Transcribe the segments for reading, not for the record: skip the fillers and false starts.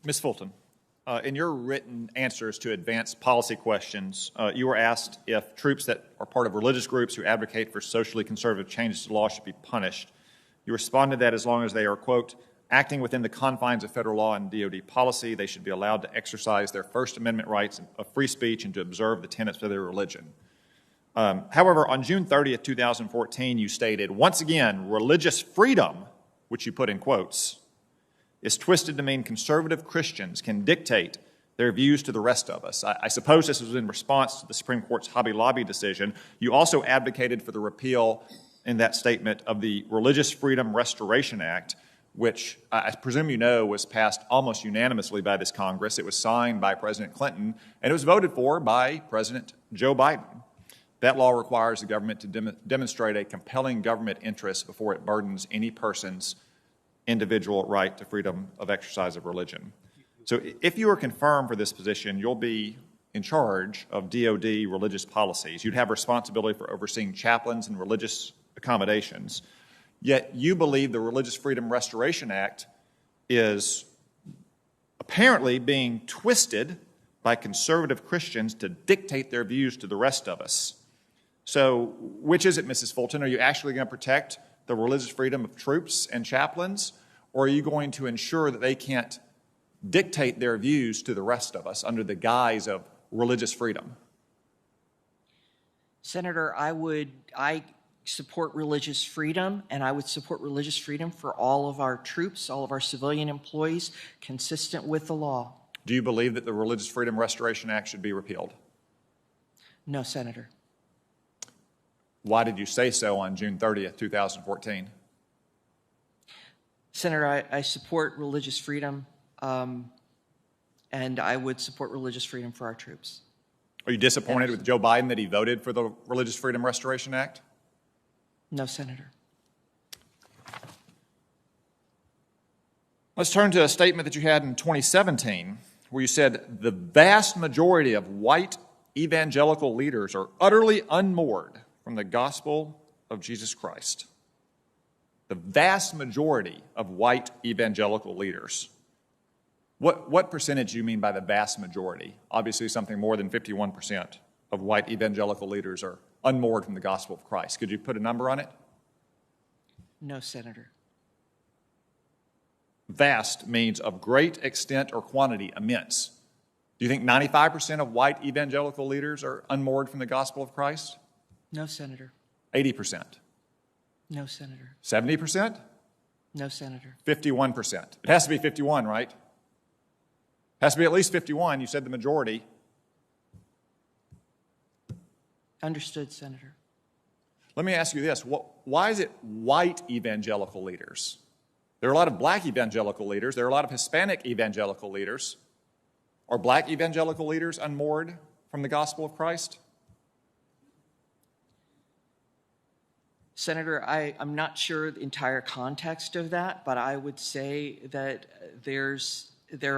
Ms. Fulton, in your written answers to advanced policy questions, you were asked if troops that are part of religious groups who advocate for socially conservative changes to law should be punished. You responded that as long as they are, quote, acting within the confines of federal law and DOD policy, they should be allowed to exercise their First Amendment rights of free speech and to observe the tenets of their religion. However, on June 30th, 2014, you stated, once again, religious freedom, which you put in quotes, is twisted to mean conservative Christians can dictate their views to the rest of us. I suppose this was in response to the Supreme Court's Hobby Lobby decision. You also advocated for the repeal in that statement of the Religious Freedom Restoration Act, which I presume you know was passed almost unanimously by this Congress. It was signed by President Clinton, and it was voted for by President Joe Biden. That law requires the government to demonstrate a compelling government interest before it burdens any person's individual right to freedom of exercise of religion. So if you are confirmed for this position, you'll be in charge of DOD religious policies. You'd have responsibility for overseeing chaplains and religious accommodations. Yet you believe the Religious Freedom Restoration Act is apparently being twisted by conservative Christians to dictate their views to the rest of us. So which is it, Mrs. Fulton? Are you actually going to protect the religious freedom of troops and chaplains, or are you going to ensure that they can't dictate their views to the rest of us under the guise of religious freedom? Senator, I support religious freedom, and I would support religious freedom for all of our troops, all of our civilian employees, consistent with the law. Do you believe that the Religious Freedom Restoration Act should be repealed? No, Senator. Why did you say so on June 30th, 2014? Senator, I support religious freedom, and I would support religious freedom for our troops. Are you disappointed with Joe Biden that he voted for the Religious Freedom Restoration Act? No, Senator. Let's turn to a statement that you had in 2017 where you said the vast majority of white evangelical leaders are utterly unmoored from the gospel of Jesus Christ. The vast majority of white evangelical leaders. What percentage do you mean by the vast majority? Obviously something more than 51% of white evangelical leaders are unmoored from the gospel of Christ. Could you put a number on it? No, Senator. Vast means of great extent or quantity, immense. Do you think 95% of white evangelical leaders are unmoored from the gospel of Christ? No, Senator. 80%? No, Senator. 70%? No, Senator. 51%. It has to be 51, right? It has to be at least 51. You said the majority. Understood, Senator. Let me ask you this. Why is it white evangelical leaders? There are a lot of black evangelical leaders. There are a lot of Hispanic evangelical leaders. Are black evangelical leaders unmoored from the gospel of Christ? Senator, I'm not sure the entire context of that, but I would say that there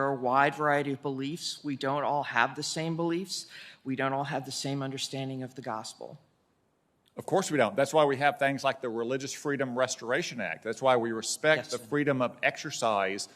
are a wide variety of beliefs. We don't all have the same beliefs. We don't all have the same understanding of the gospel. Of course we don't. That's why we have things like the Religious Freedom Restoration Act. That's why we respect the freedom of exercise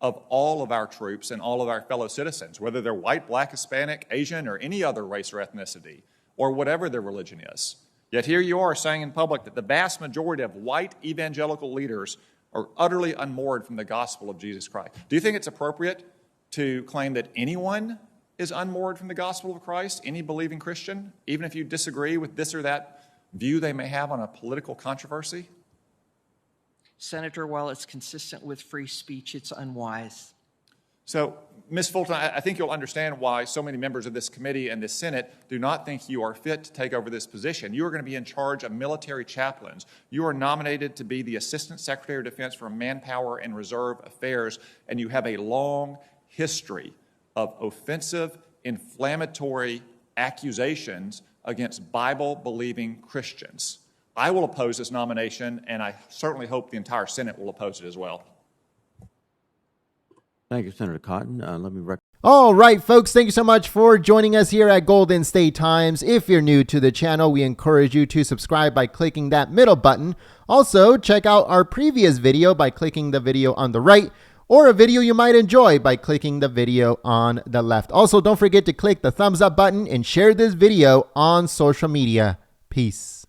of all of our troops and all of our fellow citizens, whether they're white, black, Hispanic, Asian, or any other race or ethnicity, or whatever their religion is. Yet here you are saying in public that the vast majority of white evangelical leaders are utterly unmoored from the gospel of Jesus Christ. Do you think it's appropriate to claim that anyone is unmoored from the gospel of Christ, any believing Christian, even if you disagree with this or that view they may have on a political controversy? Senator, while it's consistent with free speech, it's unwise. So, Ms. Fulton, I think you'll understand why so many members of this committee and this Senate do not think you are fit to take over this position. You are going to be in charge of military chaplains. You are nominated to be the Assistant Secretary of Defense for Manpower and Reserve Affairs, and you have a long history of offensive, inflammatory accusations against Bible-believing Christians. I will oppose this nomination, and I certainly hope the entire Senate will oppose it as well. Thank you, Senator Cotton. All right, folks, thank you so much for joining us here at Golden State Times. If you're new to the channel, we encourage you to subscribe by clicking that middle button. Also, check out our previous video by clicking the video on the right, or a video you might enjoy by clicking the video on the left. Also, don't forget to click the thumbs up button and share this video on social media. Peace.